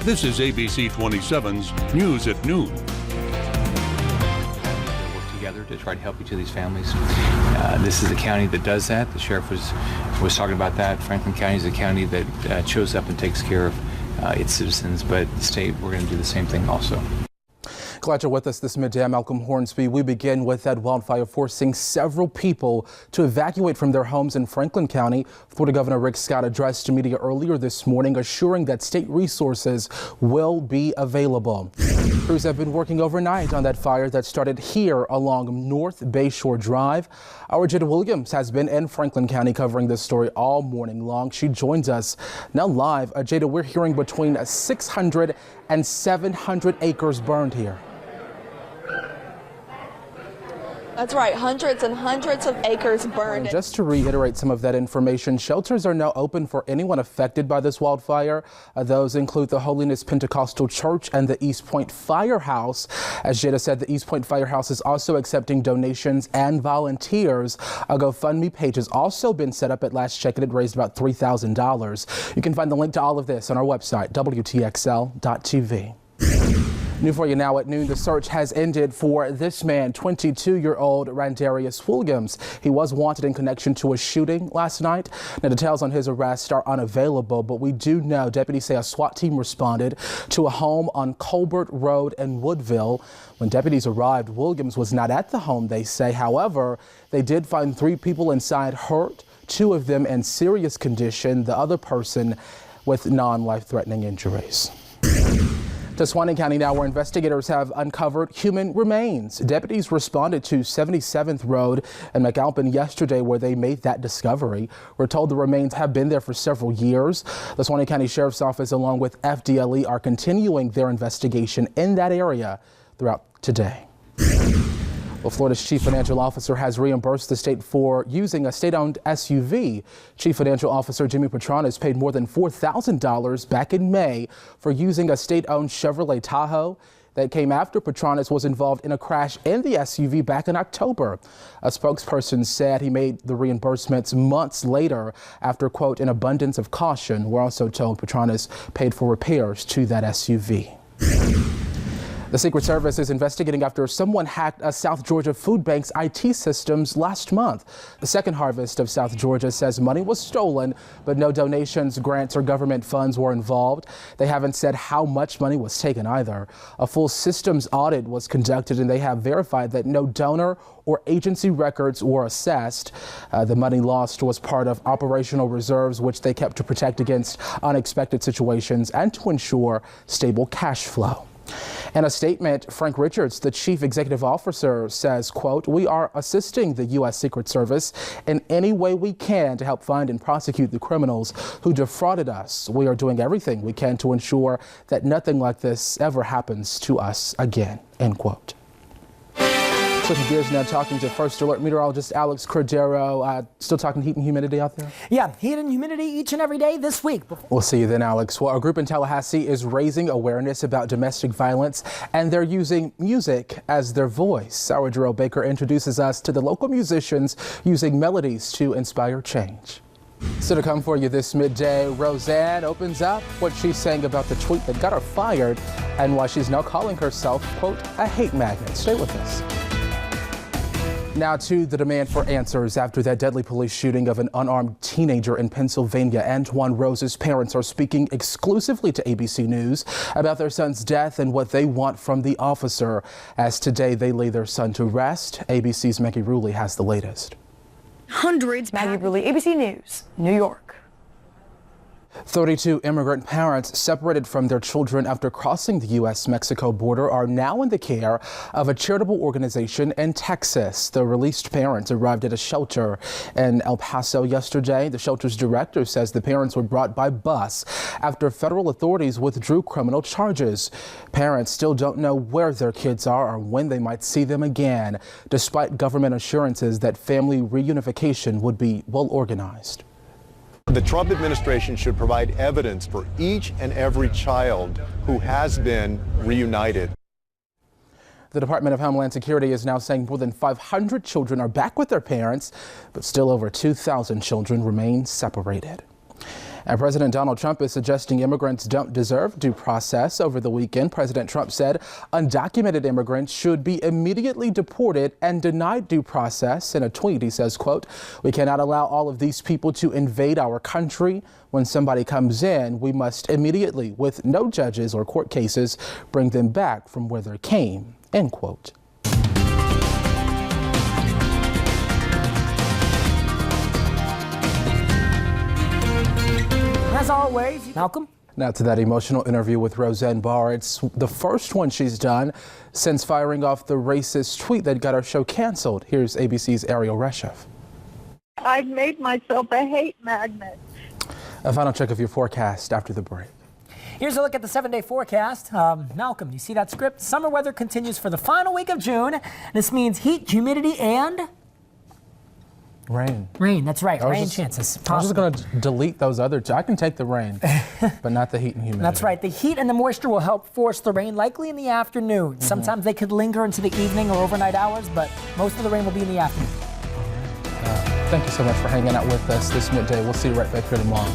This is ABC 27's News at Noon. Work together to try to help each of these families. This is a county that does that. The sheriff was talking about that. Franklin County is a county that shows up and takes care of its citizens, but the state, we're going to do the same thing also. Glad you're with us this midday. I'm Malcolm Hornsby. We begin with that wildfire forcing several people to evacuate from their homes in Franklin County. Florida Governor Rick Scott addressed the media earlier this morning, assuring that state resources will be available. Crews have been working overnight on that fire that started here along North Bayshore Drive. Our Jada Williams has been in Franklin County covering this story all morning long. She joins us now live. Jada, we're hearing between 600 and 700 acres burned here. That's right, hundreds and hundreds of acres burned. Just to reiterate some of that information, shelters are now open for anyone affected by this wildfire. Those include the Holiness Pentecostal Church and the East Point Firehouse. As Jada said, the East Point Firehouse is also accepting donations and volunteers. A GoFundMe page has also been set up. At last check, it raised about $3,000. You can find the link to all of this on our website, WTXL.tv. New for you now at noon, the search has ended for this man, 22-year-old Randarius Williams. He was wanted in connection to a shooting last night. Now, details on his arrest are unavailable, but we do know deputies say a SWAT team responded to a home on Colbert Road in Woodville. When deputies arrived, Williams was not at the home, they say. However, they did find 3 people inside hurt, 2 of them in serious condition, the other person with non-life-threatening injuries. To Swanee County now, where investigators have uncovered human remains. Deputies responded to 77th Road and McAlpin yesterday, where they made that discovery. We're told the remains have been there for several years. The Swanee County Sheriff's Office, along with FDLE, are continuing their investigation in that area throughout today. Well, Florida's chief financial officer has reimbursed the state for using a state-owned SUV. Chief Financial Officer Jimmy Petranis paid more than $4,000 back in May for using a state-owned Chevrolet Tahoe. That came after Petranis was involved in a crash in the SUV back in October. A spokesperson said he made the reimbursements months later after, quote, an abundance of caution. We're also told Petranis paid for repairs to that SUV. The Secret Service is investigating after someone hacked a South Georgia food bank's IT systems last month. The Second Harvest of South Georgia says money was stolen, but no donations, grants, or government funds were involved. They haven't said how much money was taken either. A full systems audit was conducted, and they have verified that no donor or agency records were assessed. The money lost was part of operational reserves, which they kept to protect against unexpected situations and to ensure stable cash flow. In a statement, Frank Richards, the chief executive officer, says, quote, we are assisting the U.S. Secret Service in any way we can to help find and prosecute the criminals who defrauded us. We are doing everything we can to ensure that nothing like this ever happens to us again, end quote. Switching gears now, talking to First Alert meteorologist Alex Cordero. Still talking heat and humidity out there? Yeah, heat and humidity each and every day this week. We'll see you then, Alex. Well, a group in Tallahassee is raising awareness about domestic violence, and they're using music as their voice. Our Jarrell Baker introduces us to the local musicians using melodies to inspire change. So to come for you this midday, Roseanne opens up what she's saying about the tweet that got her fired and why she's now calling herself, quote, a hate magnet. Stay with us. Now to the demand for answers after that deadly police shooting of an unarmed teenager in Pennsylvania. Antoine Rose's parents are speaking exclusively to ABC News about their son's death and what they want from the officer. As today they lay their son to rest, ABC's Maggie Ruley has the latest. Hundreds. Maggie Ruley, ABC News, New York. 32 immigrant parents separated from their children after crossing the U.S.-Mexico border are now in the care of a charitable organization in Texas. The released parents arrived at a shelter in El Paso yesterday. The shelter's director says the parents were brought by bus after federal authorities withdrew criminal charges. Parents still don't know where their kids are or when they might see them again, despite government assurances that family reunification would be well organized. The Trump administration should provide evidence for each and every child who has been reunited. The Department of Homeland Security is now saying more than 500 children are back with their parents, but still over 2,000 children remain separated. And President Donald Trump is suggesting immigrants don't deserve due process. Over the weekend, President Trump said undocumented immigrants should be immediately deported and denied due process. In a tweet, he says, quote, "We cannot allow all of these people to invade our country. When somebody comes in, we must immediately, with no judges or court cases, bring them back from where they came," end quote. As always, Malcolm. Now to that emotional interview with Roseanne Barr. It's the first one she's done since firing off the racist tweet that got her show canceled. Here's ABC's Ariel Reshef. I've made myself a hate magnet. A final check of your forecast after the break. Here's a look at the 7-day forecast. Malcolm, you see that script? Summer weather continues for the final week of June. This means heat, humidity, and rain. Rain, that's right. Rain chances. I was just going to delete those other two. I can take the rain, but not the heat and humidity. That's right. The heat and the moisture will help force the rain, likely in the afternoon. Sometimes they could linger into the evening or overnight hours, but most of the rain will be in the afternoon. Thank you so much for hanging out with us this midday. We'll see you right back here tomorrow.